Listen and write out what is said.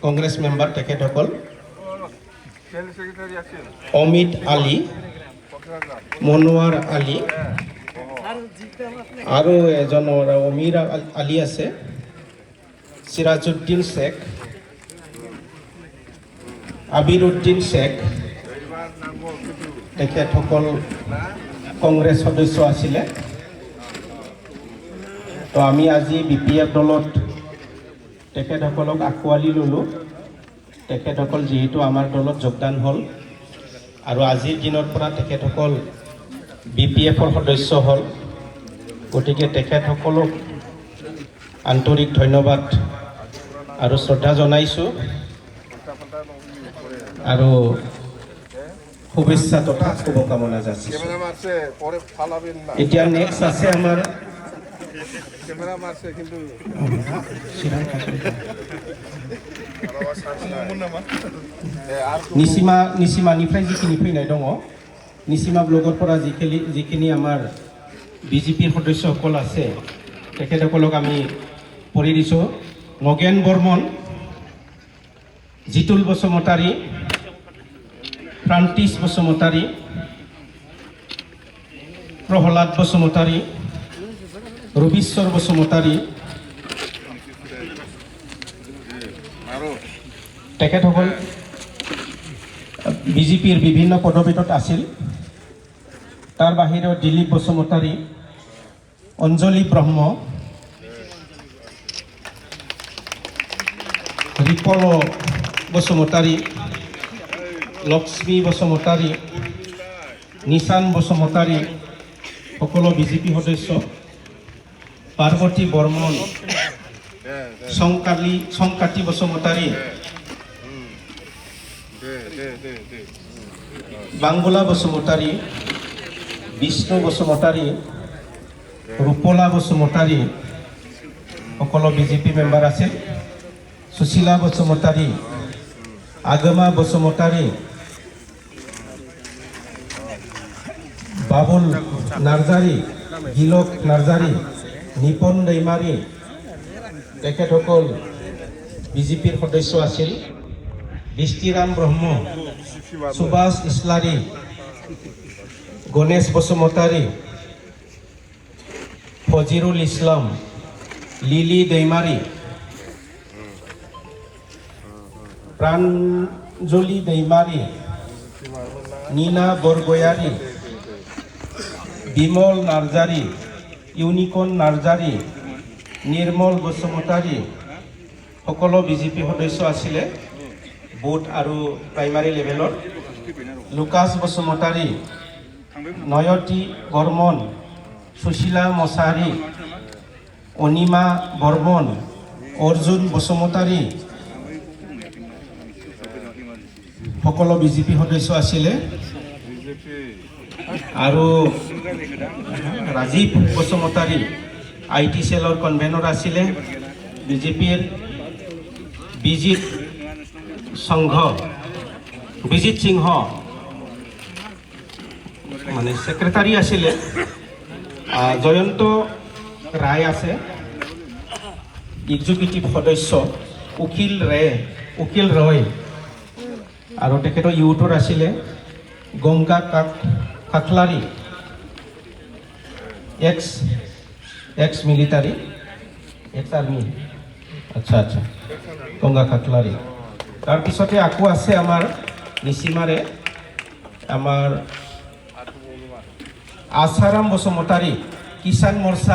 Congress member তেখেতসকল অমিত আলী, মনোৱাৰ আলী আৰু এজন অমিৰ আলী আছে, সিৰাজউদ্দিন শেখ, আবিৰুদ্দিন শেখ, তেখেতসকল কংগ্ৰেছ সদস্য আছিলে। তো আমি আজি BPF দলত তেখেতসকলক আঁকোৱালি ল'লোঁ। তেখেতসকল যিহেতু আমাৰ দলত যোগদান হ'ল আৰু আজিৰ দিনৰ পৰা তেখেতসকল BPFৰ সদস্য হ'ল, গতিকে তেখেতসকলক আন্তৰিক ধন্যবাদ আৰু শ্ৰদ্ধা জনাইছোঁ আৰু শুভেচ্ছা তথা শুভকামনা যাচিছোঁ। এতিয়া নেক্সট আছে আমাৰ নিচিমানিफ्राय যিখিনি फैनाय दङ, নিচিমা ব্লগৰ পৰা যিখিনি আমাৰ বিজেপিৰ সদস্যসকল আছে তেখেতসকলক আমি পঢ়ি দিছোঁ। নগেন বৰ্মন, জিতুল বসুমতাৰী, প্ৰান্তিশ বসুমতাৰী, প্ৰহ্লাদ বসুমতাৰী, ৰবীশ্বৰ বসুমতাৰী, তেখেতসকল বিজেপিৰ বিভিন্ন পদবীত আছিল। তাৰ বাহিৰেও দিলীপ বসুমতাৰী, অঞ্জলি ব্ৰহ্ম, ৰিপল বসুমতাৰী, লক্ষ্মী বসুমতাৰী, নিশান বসুমতাৰী সকলো বিজেপি সদস্য, পাৰ্বতী বৰ্মন, সংকাতি বসুমতাৰী, বাংগুলা বসুমতাৰী, বিষ্ণু বসুমতাৰী, ৰূপলা বসুমতাৰী সকলো বিজেপি মেম্বাৰ আছিল। সুশীলা বসুমতাৰী, আগমা বসুমতাৰী, বাবুল নাৰ্জাৰী, গিলক নাৰ্জাৰী, নিপন দৈমাৰী তেখেতসকল বিজেপিৰ সদস্য আছিল। বৃষ্টিৰাম ব্ৰহ্ম, সুভাষ ইছলাৰী, গণেশ বসুমতাৰী, ফজিৰুল ইছলাম, লিলি দৈমাৰী, প্ৰাঞ্জলি দৈমাৰী, নীনা বৰগয়াৰী, বিমল নাৰ্জাৰী, ইউনিকৰ্ণ নাৰ্জাৰী, নিৰ্মল বসুমতাৰী সকলো বিজেপি সদস্য আছিলে বুথ আৰু প্ৰাইমাৰী লেভেলৰ। লুকাছ বসুমতাৰী, নয়তী বৰ্মন, সুশীলা মছাৰী, অনিমা বৰ্মন, অৰ্জুন বসুমতাৰী সকলো বিজেপি সদস্য আছিলে। আৰু ৰাজীৱ বসুমতাৰী IT সেলৰ কনভেনৰ আছিলে। বিজেপিৰ বিজিত সিংহ মানে সেক্ৰেটাৰী আছিলে। জয়ন্ত ৰায় আছে এক্সিকিউটিভ সদস্য, উকিল ৰয় আৰু তেখেতৰ ইউথৰ আছিলে। Ganga Kakalari, ex military, ex army, আচ্ছা গংগা কাকলাৰী। তাৰপিছতে আকৌ আছে আমাৰ নিচিমাৰে আমাৰ আছাৰাম বসুমতাৰী, কিষাণ মৰ্চা